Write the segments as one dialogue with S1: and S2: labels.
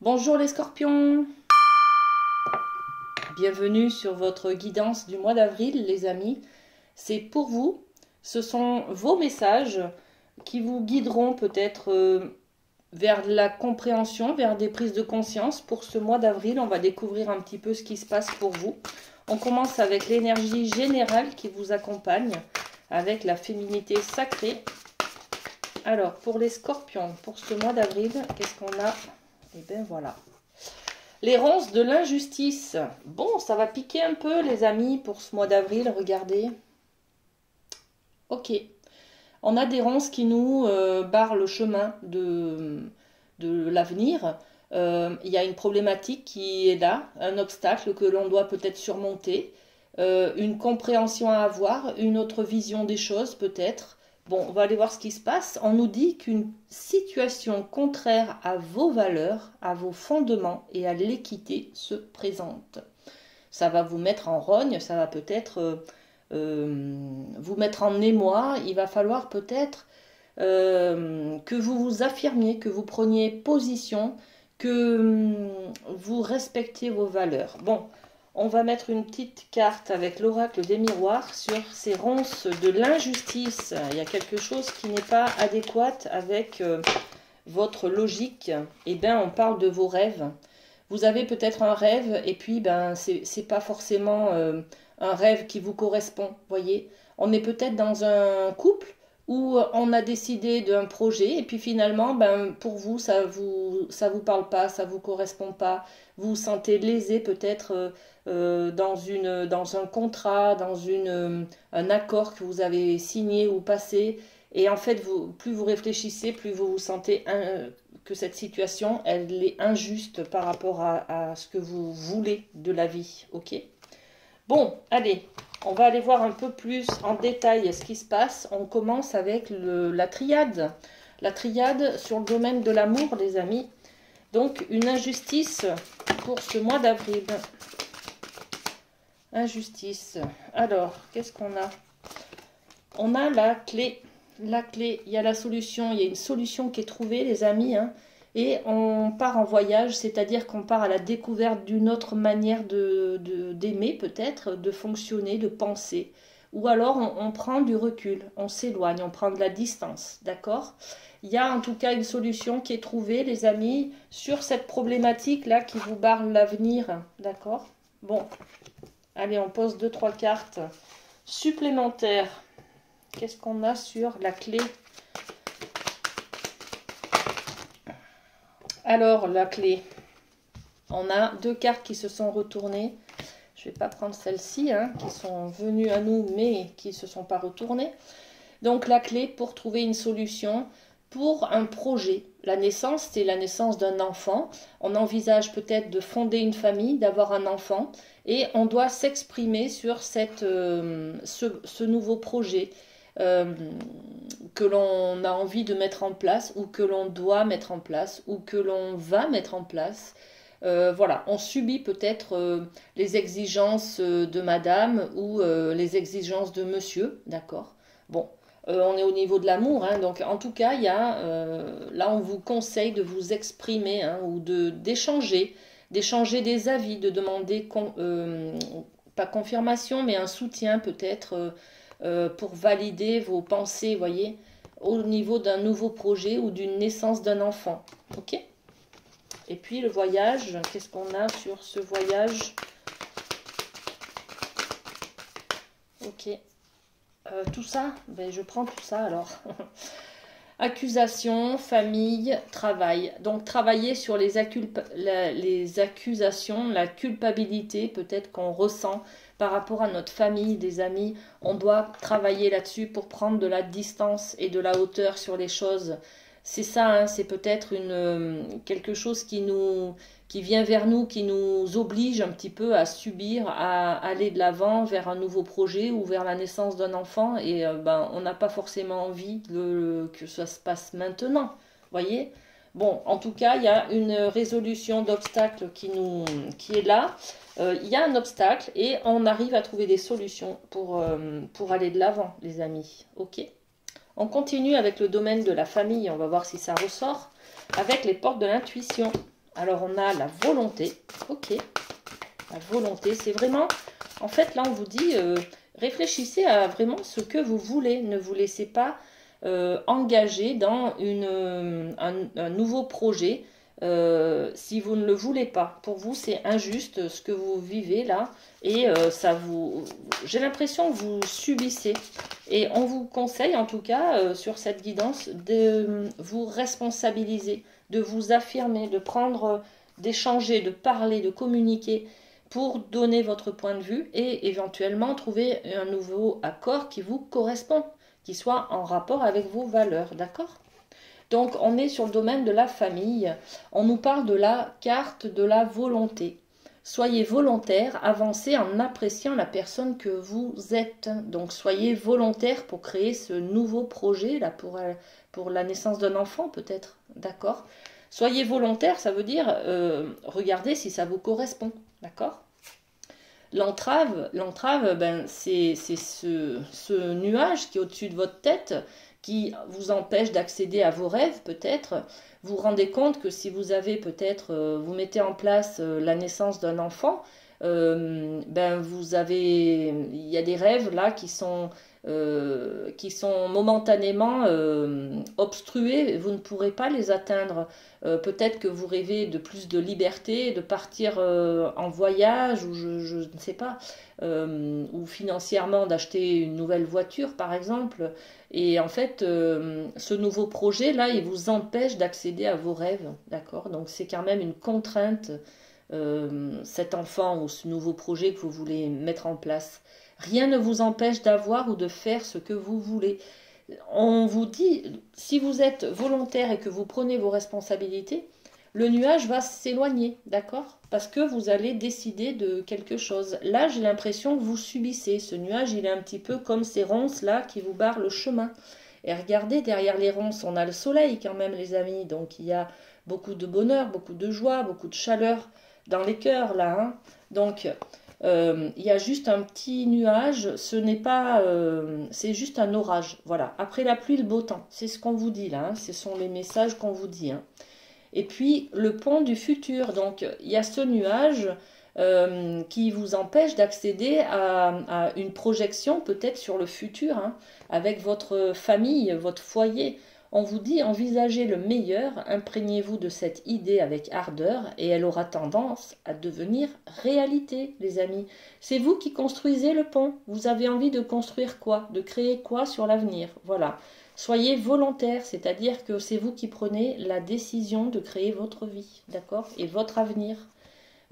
S1: Bonjour les scorpions, bienvenue sur votre guidance du mois d'avril les amis. C'est pour vous, ce sont vos messages qui vous guideront peut-être vers la compréhension, vers des prises de conscience. Pour ce mois d'avril, on va découvrir un petit peu ce qui se passe pour vous. On commence avec l'énergie générale qui vous accompagne, avec la féminité sacrée. Alors, pour les scorpions, pour ce mois d'avril, qu'est-ce qu'on a? Et bien voilà. Les ronces de l'injustice. Bon, ça va piquer un peu les amis pour ce mois d'avril, regardez. Ok. On a des ronces qui nous barrent le chemin de l'avenir. Il y a une problématique qui est là, un obstacle que l'on doit peut-être surmonter, une compréhension à avoir, une autre vision des choses peut-être. Bon, on va aller voir ce qui se passe. On nous dit qu'une situation contraire à vos valeurs, à vos fondements et à l'équité se présente. Ça va vous mettre en rogne, ça va peut-être vous mettre en émoi. Il va falloir peut-être que vous vous affirmiez, que vous preniez position, que vous respectiez vos valeurs. Bon, on va mettre une petite carte avec l'oracle des miroirs sur ces ronces de l'injustice. Il y a quelque chose qui n'est pas adéquat avec votre logique. Eh bien, on parle de vos rêves. Vous avez peut-être un rêve et puis ben c'est pas forcément un rêve qui vous correspond, voyez. On est peut-être dans un couple où on a décidé d'un projet et puis finalement ben pour vous ça vous parle pas, ça vous correspond pas. Vous vous sentez lésé peut-être dans un contrat, dans un accord que vous avez signé ou passé. Et en fait, plus vous réfléchissez, plus vous vous sentez que cette situation, elle est injuste par rapport à ce que vous voulez de la vie. Ok? Bon, allez, on va aller voir un peu plus en détail ce qui se passe. On commence avec la triade. La triade sur le domaine de l'amour, les amis. Donc, une injustice pour ce mois d'avril. Injustice. Alors, qu'est-ce qu'on a? On a la clé. La clé, il y a la solution, il y a une solution qui est trouvée, les amis, hein, et on part en voyage, c'est-à-dire qu'on part à la découverte d'une autre manière d'aimer, peut-être, de fonctionner, de penser. Ou alors on prend du recul, on s'éloigne, on prend de la distance, d'accord? Il y a en tout cas une solution qui est trouvée, les amis, sur cette problématique-là qui vous barre l'avenir, d'accord? Bon, allez, on pose 2-3 cartes supplémentaires. Qu'est-ce qu'on a sur la clé? Alors, la clé. On a 2 cartes qui se sont retournées. Je ne vais pas prendre celle-ci, hein, qui sont venues à nous, mais qui ne se sont pas retournées. Donc, la clé pour trouver une solution pour un projet. La naissance, c'est la naissance d'un enfant. On envisage peut-être de fonder une famille, d'avoir un enfant. Et on doit s'exprimer sur ce nouveau projet. Que l'on a envie de mettre en place ou que l'on doit mettre en place ou que l'on va mettre en place. Voilà, on subit peut-être les exigences de madame ou les exigences de monsieur, d'accord? Bon, on est au niveau de l'amour, hein, donc en tout cas, il y a, là on vous conseille de vous exprimer hein, ou d'échanger des avis, de demander, pas confirmation, mais un soutien peut-être pour valider vos pensées, voyez, au niveau d'un nouveau projet ou d'une naissance d'un enfant. Ok? Et puis le voyage, qu'est-ce qu'on a sur ce voyage? Ok. Tout ça, ben, je prends tout ça alors. Accusation, famille, travail. Donc travailler sur les accusations, la culpabilité peut-être qu'on ressent par rapport à notre famille, des amis. On doit travailler là-dessus pour prendre de la distance et de la hauteur sur les choses. C'est ça, hein, c'est peut-être quelque chose qui vient vers nous, qui nous oblige un petit peu à subir, à aller de l'avant vers un nouveau projet ou vers la naissance d'un enfant. Et ben, on n'a pas forcément envie que ça se passe maintenant, voyez? Bon, en tout cas, il y a une résolution d'obstacles qui est là. Il y a un obstacle et on arrive à trouver des solutions pour aller de l'avant, les amis. Ok? On continue avec le domaine de la famille. On va voir si ça ressort avec les portes de l'intuition. Alors, on a la volonté. Ok. La volonté, c'est vraiment... En fait, là, on vous dit, réfléchissez à vraiment ce que vous voulez. Ne vous laissez pas engager dans un nouveau projet si vous ne le voulez pas. Pour vous, c'est injuste ce que vous vivez là. Et j'ai l'impression que vous subissez. Et on vous conseille, en tout cas, sur cette guidance, de vous responsabiliser, de vous affirmer, de prendre, d'échanger, de parler, de communiquer pour donner votre point de vue et éventuellement trouver un nouveau accord qui vous correspond, qui soit en rapport avec vos valeurs, d'accord? Donc on est sur le domaine de la famille, on nous parle de la carte de la volonté. Soyez volontaire, avancez en appréciant la personne que vous êtes. Donc soyez volontaire pour créer ce nouveau projet là pour la naissance d'un enfant peut-être, d'accord? Soyez volontaire, ça veut dire regardez si ça vous correspond, d'accord? L'entrave, ben, c'est ce nuage qui est au-dessus de votre tête qui vous empêche d'accéder à vos rêves peut-être. Vous vous rendez compte que si vous avez peut-être, vous mettez en place la naissance d'un enfant, ben il y a des rêves là qui sont momentanément obstrués, vous ne pourrez pas les atteindre. Peut-être que vous rêvez de plus de liberté, de partir en voyage, ou je ne sais pas, ou financièrement d'acheter une nouvelle voiture par exemple. Et en fait, ce nouveau projet-là, il vous empêche d'accéder à vos rêves, d'accord? Donc c'est quand même une contrainte, cet enfant ou ce nouveau projet que vous voulez mettre en place. Rien ne vous empêche d'avoir ou de faire ce que vous voulez. On vous dit, si vous êtes volontaire et que vous prenez vos responsabilités, le nuage va s'éloigner, d'accord? Parce que vous allez décider de quelque chose. Là, j'ai l'impression que vous subissez. Ce nuage, il est un petit peu comme ces ronces-là qui vous barrent le chemin. Et regardez, derrière les ronces, on a le soleil quand même, les amis. Donc, il y a beaucoup de bonheur, beaucoup de joie, beaucoup de chaleur dans les cœurs, là. Hein. Donc, il y a juste un petit nuage, c'est juste un orage. Voilà. Après la pluie, le beau temps. C'est ce qu'on vous dit là. Hein. Ce sont les messages qu'on vous dit. Hein. Et puis le pont du futur. Donc il y a ce nuage qui vous empêche d'accéder à une projection peut-être sur le futur, hein, avec votre famille, votre foyer. On vous dit envisagez le meilleur, imprégnez-vous de cette idée avec ardeur et elle aura tendance à devenir réalité, les amis. C'est vous qui construisez le pont. Vous avez envie de construire quoi? De créer quoi sur l'avenir? Voilà. Soyez volontaire, c'est-à-dire que c'est vous qui prenez la décision de créer votre vie, d'accord? Et votre avenir.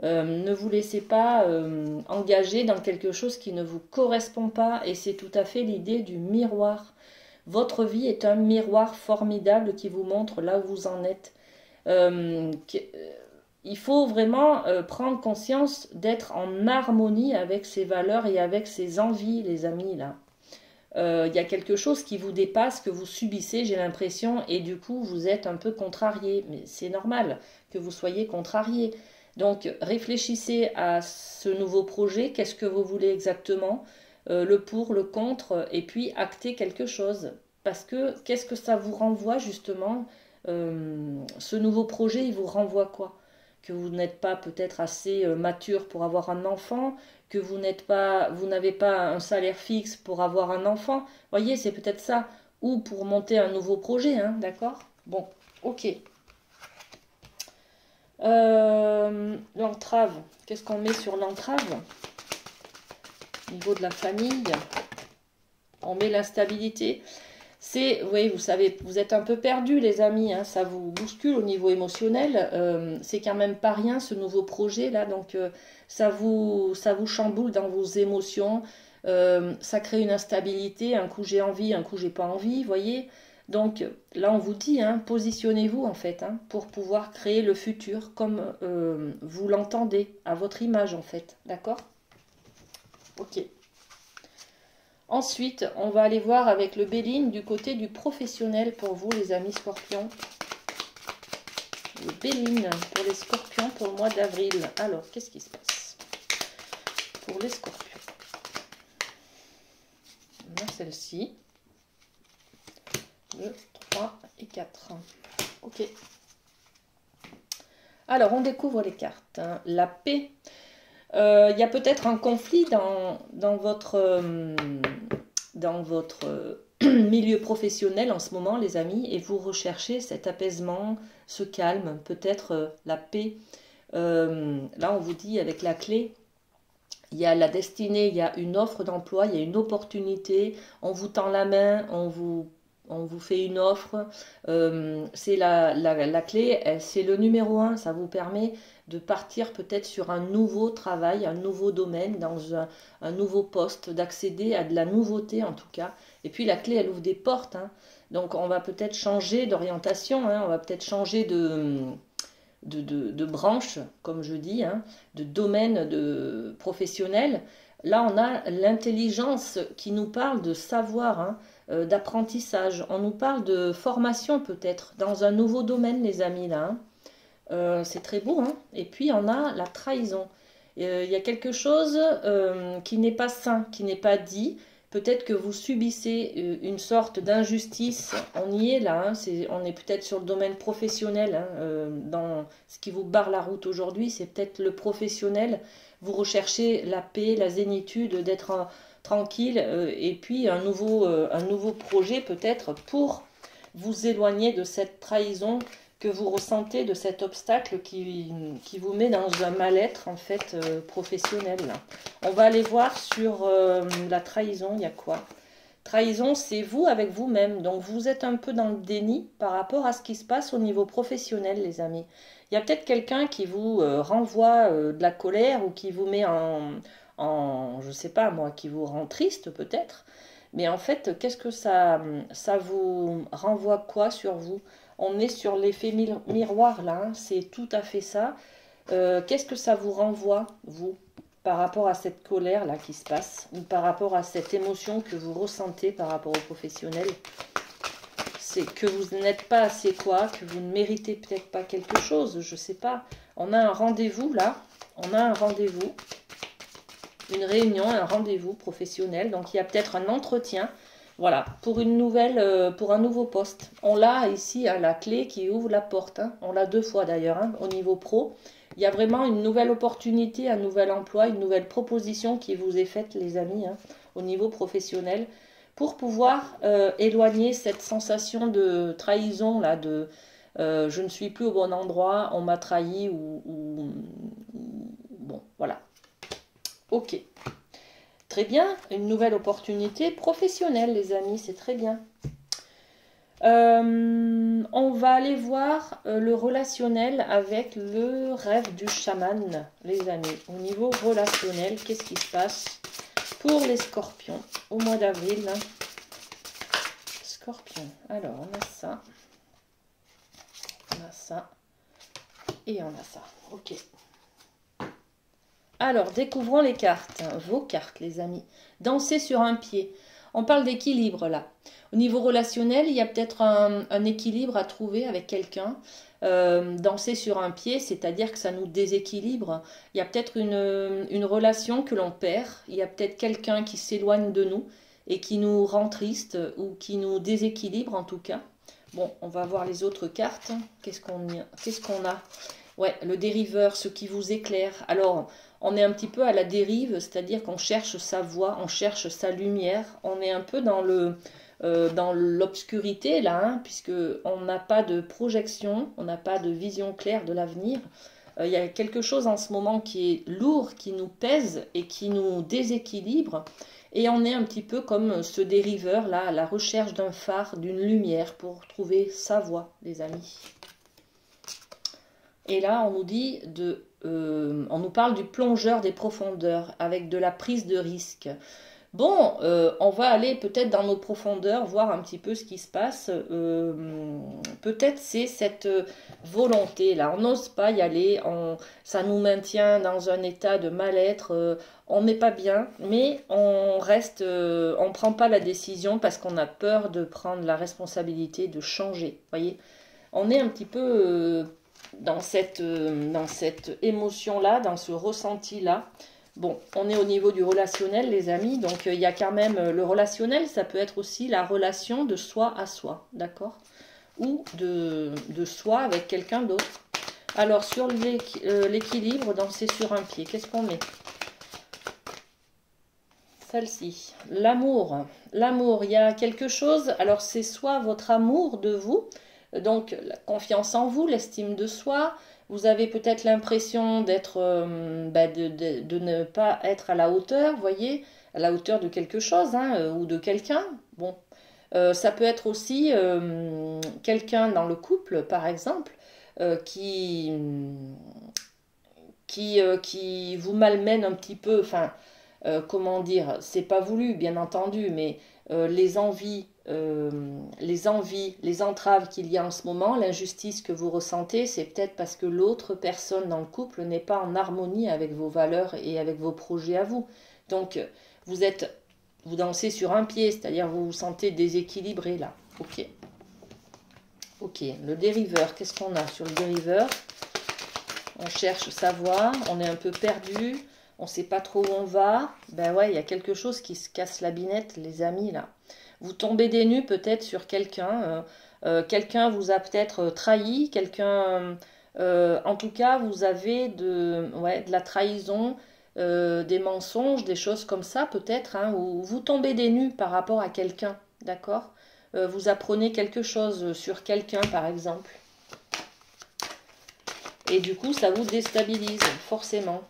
S1: Ne vous laissez pas engager dans quelque chose qui ne vous correspond pas et c'est tout à fait l'idée du miroir. Votre vie est un miroir formidable qui vous montre là où vous en êtes. Il faut vraiment prendre conscience d'être en harmonie avec ses valeurs et avec ses envies, les amis, là. Il y a quelque chose qui vous dépasse, que vous subissez, j'ai l'impression, et du coup, vous êtes un peu contrarié. Mais c'est normal que vous soyez contrarié. Donc, réfléchissez à ce nouveau projet. Qu'est-ce que vous voulez exactement? Le pour, le contre, et puis actez quelque chose. Parce que qu'est-ce que ça vous renvoie justement? Ce nouveau projet, il vous renvoie quoi? Que vous n'êtes pas peut-être assez mature pour avoir un enfant, que vous n'avez pas un salaire fixe pour avoir un enfant. Voyez, c'est peut-être ça. Ou pour monter un nouveau projet, hein, d'accord? Bon, ok. L'entrave. Qu'est-ce qu'on met sur l'entrave? Au niveau de la famille, on met l'instabilité. Oui, vous savez, vous êtes un peu perdu, les amis, hein, ça vous bouscule au niveau émotionnel. C'est quand même pas rien ce nouveau projet là, donc ça vous chamboule dans vos émotions. Ça crée une instabilité. Un coup j'ai envie, un coup j'ai pas envie, voyez. Donc là on vous dit, hein, positionnez-vous en fait, hein, pour pouvoir créer le futur comme vous l'entendez, à votre image en fait, d'accord? Ok. Ensuite, on va aller voir avec le Béline du côté du professionnel pour vous, les amis scorpions. Le Béline pour les scorpions pour le mois d'avril. Alors, qu'est-ce qui se passe pour les scorpions? On a celle-ci. 2, 3 et 4. Ok. Alors, on découvre les cartes, hein. La paix. Il y a peut-être un conflit dans votre milieu professionnel en ce moment, les amis, et vous recherchez cet apaisement, ce calme, peut-être la paix. Là, on vous dit avec la clé, il y a la destinée, il y a une offre d'emploi, il y a une opportunité, on vous tend la main, on vous fait une offre. C'est la clé, c'est le numéro un, ça vous permet de partir peut-être sur un nouveau travail, un nouveau domaine, dans un nouveau poste, d'accéder à de la nouveauté en tout cas. Et puis la clé, elle ouvre des portes, hein. Donc on va peut-être changer d'orientation, hein, on va peut-être changer de branche, comme je dis, hein, de domaine professionnel. Là, on a l'intelligence qui nous parle de savoir, hein, d'apprentissage. On nous parle de formation peut-être dans un nouveau domaine, les amis, là, hein. C'est très beau, hein. Et puis, on a la trahison. Il y a quelque chose qui n'est pas sain, qui n'est pas dit. Peut-être que vous subissez une sorte d'injustice. On y est là, hein. On est peut-être sur le domaine professionnel, hein. Dans ce qui vous barre la route aujourd'hui, c'est peut-être le professionnel. Vous recherchez la paix, la zénitude, d'être tranquille, et puis un nouveau projet peut-être pour vous éloigner de cette trahison que vous ressentez, de cet obstacle qui vous met dans un mal-être en fait professionnel. On va aller voir sur la trahison, il y a quoi? Trahison, c'est vous avec vous-même. Donc vous êtes un peu dans le déni par rapport à ce qui se passe au niveau professionnel, les amis. Il y a peut-être quelqu'un qui vous renvoie de la colère ou qui vous met je sais pas moi, qui vous rend triste peut-être. Mais en fait, qu'est-ce que ça vous renvoie quoi sur vous? On est sur l'effet miroir là, hein, c'est tout à fait ça. Qu'est-ce que ça vous renvoie, vous, par rapport à cette colère là qui se passe, ou par rapport à cette émotion que vous ressentez par rapport au professionnel? C'est que vous n'êtes pas assez quoi, que vous ne méritez peut-être pas quelque chose, je sais pas. On a un rendez-vous là, on a un rendez-vous, une réunion, un rendez-vous professionnel, donc il y a peut-être un entretien. Voilà, pour pour un nouveau poste. On l'a ici à la clé qui ouvre la porte, hein. On l'a deux fois d'ailleurs, hein, au niveau pro. Il y a vraiment une nouvelle opportunité, un nouvel emploi, une nouvelle proposition qui vous est faite, les amis, hein, au niveau professionnel, pour pouvoir éloigner cette sensation de trahison, là, de je ne suis plus au bon endroit, on m'a trahi, bon, voilà. Ok. Très bien, une nouvelle opportunité professionnelle, les amis, c'est très bien. On va aller voir le relationnel avec le rêve du chaman, les amis. Au niveau relationnel, qu'est-ce qui se passe pour les scorpions au mois d'avril? Scorpion, alors on a ça, et on a ça, ok. Alors, découvrons les cartes, hein, vos cartes, les amis. Danser sur un pied. On parle d'équilibre, là. Au niveau relationnel, il y a peut-être un équilibre à trouver avec quelqu'un. Danser sur un pied, c'est-à-dire que ça nous déséquilibre. Il y a peut-être une relation que l'on perd. Il y a peut-être quelqu'un qui s'éloigne de nous et qui nous rend triste ou qui nous déséquilibre, en tout cas. Bon, on va voir les autres cartes. Qu'est-ce qu'on a? Ouais, le dériveur, ce qui vous éclaire. Alors, on est un petit peu à la dérive, c'est-à-dire qu'on cherche sa voie, on cherche sa lumière. On est un peu dans l'obscurité, là, hein, puisqu'on n'a pas de projection, on n'a pas de vision claire de l'avenir. Il y a quelque chose en ce moment qui est lourd, qui nous pèse et qui nous déséquilibre. Et on est un petit peu comme ce dériveur, là, à la recherche d'un phare, d'une lumière pour trouver sa voie, les amis. Et là, on nous dit on nous parle du plongeur des profondeurs avec de la prise de risque. Bon, on va aller peut-être dans nos profondeurs, voir un petit peu ce qui se passe. Peut-être c'est cette volonté là, on n'ose pas y aller, ça nous maintient dans un état de mal-être. On n'est pas bien, mais on reste, on ne prend pas la décision parce qu'on a peur de prendre la responsabilité de changer. Voyez, on est un petit peu dans cette émotion-là, dans ce ressenti-là. Bon, on est au niveau du relationnel, les amis, donc il y a quand même le relationnel, ça peut être aussi la relation de soi à soi, d'accord? Ou de soi avec quelqu'un d'autre. Alors, sur l'équilibre, danser sur un pied, qu'est-ce qu'on met? Celle-ci, l'amour. L'amour, il y a quelque chose, alors c'est soit votre amour de vous, donc la confiance en vous, l'estime de soi, vous avez peut-être l'impression d'être, de ne pas être à la hauteur, voyez, à la hauteur de quelque chose, hein, ou de quelqu'un. Bon, ça peut être aussi quelqu'un dans le couple, par exemple, qui vous malmène un petit peu, enfin, comment dire, c'est pas voulu, bien entendu, mais les entraves qu'il y a en ce moment, l'injustice que vous ressentez, c'est peut-être parce que l'autre personne dans le couple n'est pas en harmonie avec vos valeurs et avec vos projets à vous. Donc, vous dansez sur un pied, c'est-à-dire vous vous sentez déséquilibré là. Ok. Ok, le dériveur, qu'est-ce qu'on a sur le dériveur? On cherche savoir, on est un peu perdu, on ne sait pas trop où on va. Ben ouais, il y a quelque chose qui se casse la binette, les amis, là. Vous tombez des nues peut-être sur quelqu'un. Quelqu'un vous a peut-être trahi, quelqu'un... en tout cas, vous avez de la trahison, des mensonges, des choses comme ça peut-être, hein, où vous tombez des nues par rapport à quelqu'un, d'accord? Vous apprenez quelque chose sur quelqu'un, par exemple. Et du coup, ça vous déstabilise, forcément.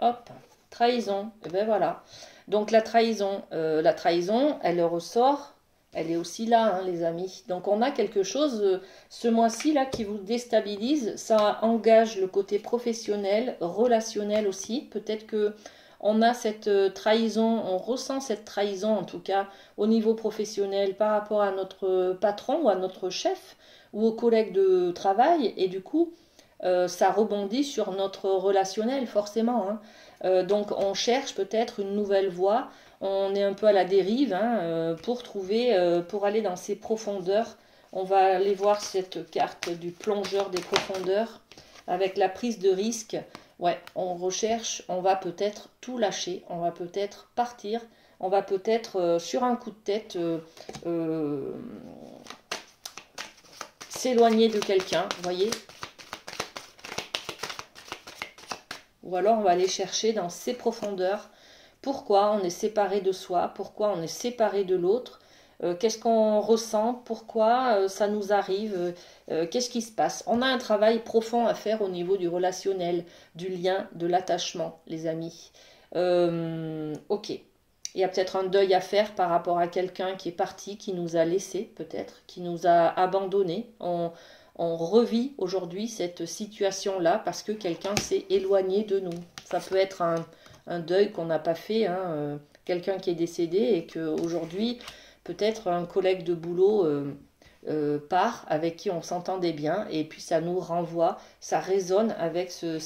S1: Hop, trahison. Et ben voilà. Donc la trahison, elle ressort, elle est aussi là, hein, les amis. Donc on a quelque chose, ce mois-ci, là, qui vous déstabilise. Ça engage le côté professionnel, relationnel aussi. Peut-être que on a cette trahison, on ressent cette trahison, en tout cas, au niveau professionnel, par rapport à notre patron ou à notre chef ou aux collègues de travail. Et du coup, ça rebondit sur notre relationnel, forcément, hein. Donc on cherche peut-être une nouvelle voie, on est un peu à la dérive, hein, pour trouver, pour aller dans ces profondeurs. On va aller voir cette carte du plongeur des profondeurs avec la prise de risque. Ouais, on recherche, on va peut-être tout lâcher, on va peut-être partir, on va peut-être sur un coup de tête s'éloigner de quelqu'un, vous voyez. Ou alors on va aller chercher dans ces profondeurs pourquoi on est séparé de soi, pourquoi on est séparé de l'autre, qu'est-ce qu'on ressent, pourquoi ça nous arrive, qu'est-ce qui se passe. On a un travail profond à faire au niveau du relationnel, du lien, de l'attachement, les amis. Ok. Il y a peut-être un deuil à faire par rapport à quelqu'un qui est parti, qui nous a laissés peut-être, qui nous a abandonnés. On revit aujourd'hui cette situation-là parce que quelqu'un s'est éloigné de nous. Ça peut être un deuil qu'on n'a pas fait, hein, quelqu'un qui est décédé et qu'aujourd'hui, peut-être un collègue de boulot part avec qui on s'entendait bien et puis ça nous renvoie, ça résonne avec ce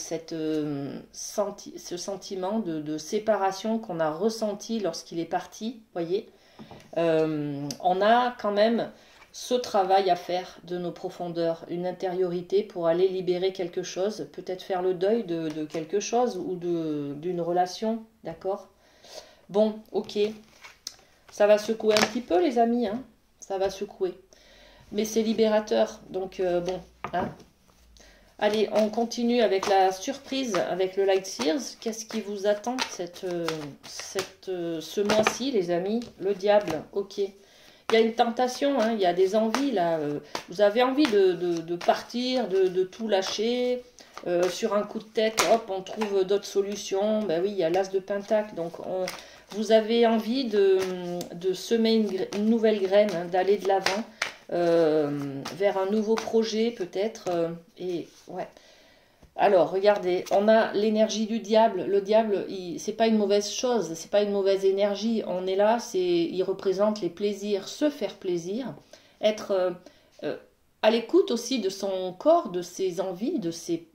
S1: sentiment de séparation qu'on a ressenti lorsqu'il est parti, voyez. On a quand même ce travail à faire de nos profondeurs, une intériorité pour aller libérer quelque chose, peut-être faire le deuil de quelque chose ou d'une relation, d'accord? Bon, ok, ça va secouer un petit peu les amis, hein, ça va secouer. Mais c'est libérateur, donc bon, hein. Allez, on continue avec la surprise, avec le Light Sears. Qu'est-ce qui vous attend ce mois-ci, les amis? Le diable, ok. Il y a une tentation, hein, il y a des envies, là. Vous avez envie de partir, de tout lâcher. Sur un coup de tête, hop, on trouve d'autres solutions. Ben oui, il y a l'As de Pentacle. Donc, vous avez envie de semer une nouvelle graine, hein, d'aller de l'avant. Vers un nouveau projet peut-être et ouais. Alors regardez, on a l'énergie du diable. Le diable, c'est pas une mauvaise chose, c'est pas une mauvaise énergie. On est là, il représente les plaisirs, se faire plaisir, être à l'écoute aussi de son corps, de ses envies, de ses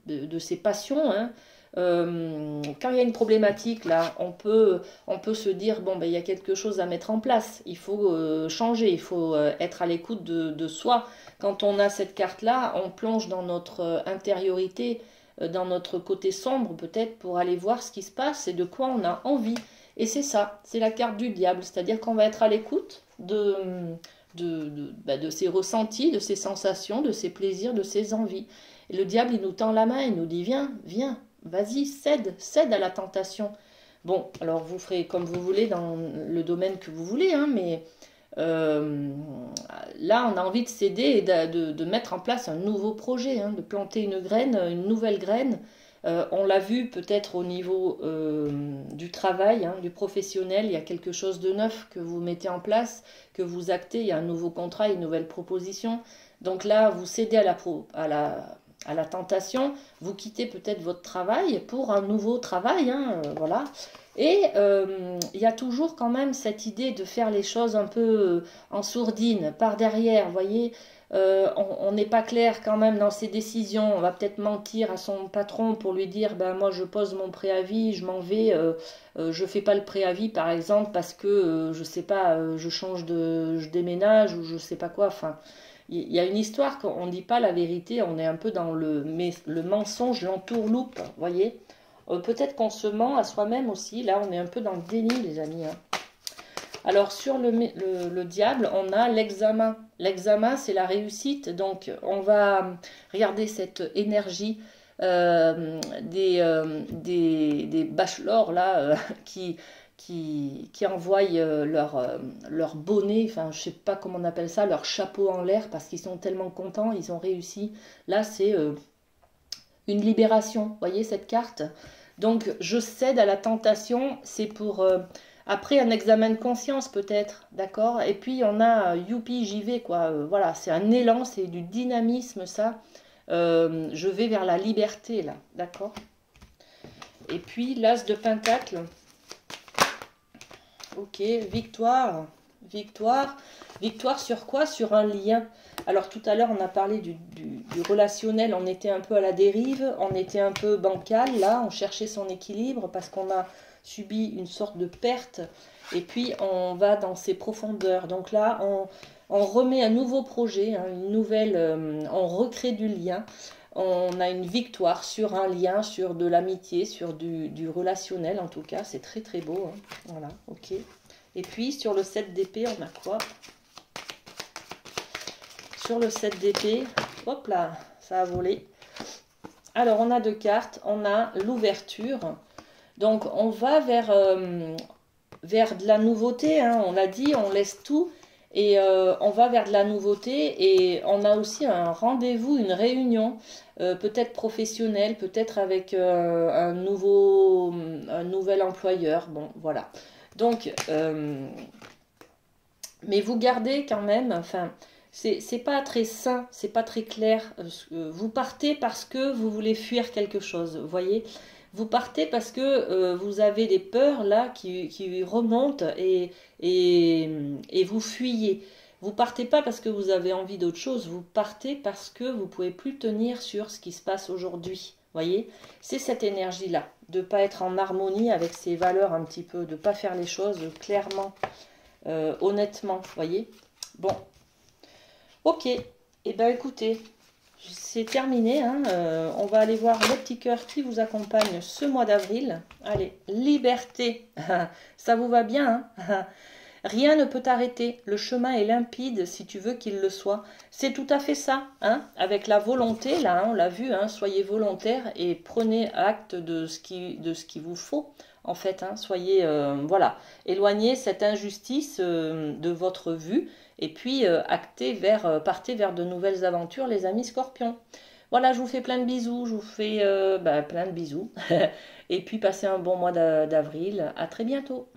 S1: passions, hein. Quand il y a une problématique là, on peut se dire bon ben il y a quelque chose à mettre en place, il faut changer, il faut être à l'écoute de soi. Quand on a cette carte là, on plonge dans notre intériorité, dans notre côté sombre peut-être pour aller voir ce qui se passe et de quoi on a envie. Et c'est ça, c'est la carte du diable, c'est-à-dire qu'on va être à l'écoute de ses ressentis, de ses sensations, de ses plaisirs, de ses envies. Et le diable, il nous tend la main, il nous dit, viens, viens, vas-y, cède, cède à la tentation. Bon, alors vous ferez comme vous voulez dans le domaine que vous voulez, hein, mais euh, là, on a envie de céder et de mettre en place un nouveau projet, hein, de planter une graine, une nouvelle graine. On l'a vu peut-être au niveau du travail, hein, du professionnel, il y a quelque chose de neuf que vous mettez en place, que vous actez, il y a un nouveau contrat, une nouvelle proposition. Donc là, vous cédez à la tentation, vous quittez peut-être votre travail pour un nouveau travail, hein, voilà. Et il y a toujours quand même cette idée de faire les choses un peu en sourdine, par derrière, vous voyez. On n'est pas clair quand même dans ses décisions. On va peut-être mentir à son patron pour lui dire, ben moi je pose mon préavis, je m'en vais, je fais pas le préavis par exemple parce que je sais pas, je déménage ou je sais pas quoi. Enfin, il y a une histoire qu'on ne dit pas la vérité, on est un peu dans le mensonge, l'entourloupe, vous voyez. Peut-être qu'on se ment à soi-même aussi. Là, on est un peu dans le déni, les amis, hein. Alors, sur le diable, on a l'examen. L'examen, c'est la réussite. Donc, on va regarder cette énergie des bachelors, là, qui envoient leur bonnet, enfin, je sais pas comment on appelle ça, leur chapeau en l'air, parce qu'ils sont tellement contents, ils ont réussi. Là, c'est une libération. Vous voyez cette carte? Donc, je cède à la tentation, c'est pour... après un examen de conscience peut-être, d'accord? Et puis on a youpi, j'y vais quoi. Voilà, c'est un élan, c'est du dynamisme ça. Je vais vers la liberté là, d'accord? Et puis l'as de pentacle. Ok, victoire, victoire, victoire sur quoi? Sur un lien. Alors tout à l'heure on a parlé du relationnel, on était un peu à la dérive, on était un peu bancal, là on cherchait son équilibre parce qu'on a subi une sorte de perte et puis on va dans ses profondeurs. Donc là on remet un nouveau projet, hein, une nouvelle, on recrée du lien. On a une victoire sur un lien, sur de l'amitié, sur du relationnel en tout cas. C'est très très beau, hein. Voilà, ok. Et puis sur le 7 d'épée, on a quoi? Sur le 7 d'épée, hop là, ça a volé. Alors on a deux cartes, on a l'ouverture. Donc on va vers de la nouveauté, hein. On l'a dit, on laisse tout. Et on va vers de la nouveauté et on a aussi un rendez-vous, une réunion, peut-être professionnelle, peut-être avec un nouvel employeur. Bon, voilà. Donc, mais vous gardez quand même, enfin, c'est pas très sain, c'est pas très clair. Vous partez parce que vous voulez fuir quelque chose, vous voyez? Vous partez parce que vous avez des peurs là qui remontent et vous fuyez. Vous partez pas parce que vous avez envie d'autre chose, vous partez parce que vous pouvez plus tenir sur ce qui se passe aujourd'hui. Voyez, c'est cette énergie-là, de ne pas être en harmonie avec ses valeurs un petit peu, de ne pas faire les choses clairement, honnêtement, voyez. Bon, ok, et eh bien écoutez, c'est terminé, hein. On va aller voir le petit cœur qui vous accompagne ce mois d'avril. Allez, liberté, ça vous va bien, hein? Rien ne peut t'arrêter, le chemin est limpide si tu veux qu'il le soit. C'est tout à fait ça, hein, avec la volonté, là, hein, on l'a vu, hein, soyez volontaire et prenez acte de ce qui vous faut, en fait, hein, soyez, voilà, éloignez cette injustice de votre vue, et puis partez vers de nouvelles aventures, les amis scorpions. Voilà, je vous fais plein de bisous, je vous fais plein de bisous, et puis passez un bon mois d'avril, à très bientôt.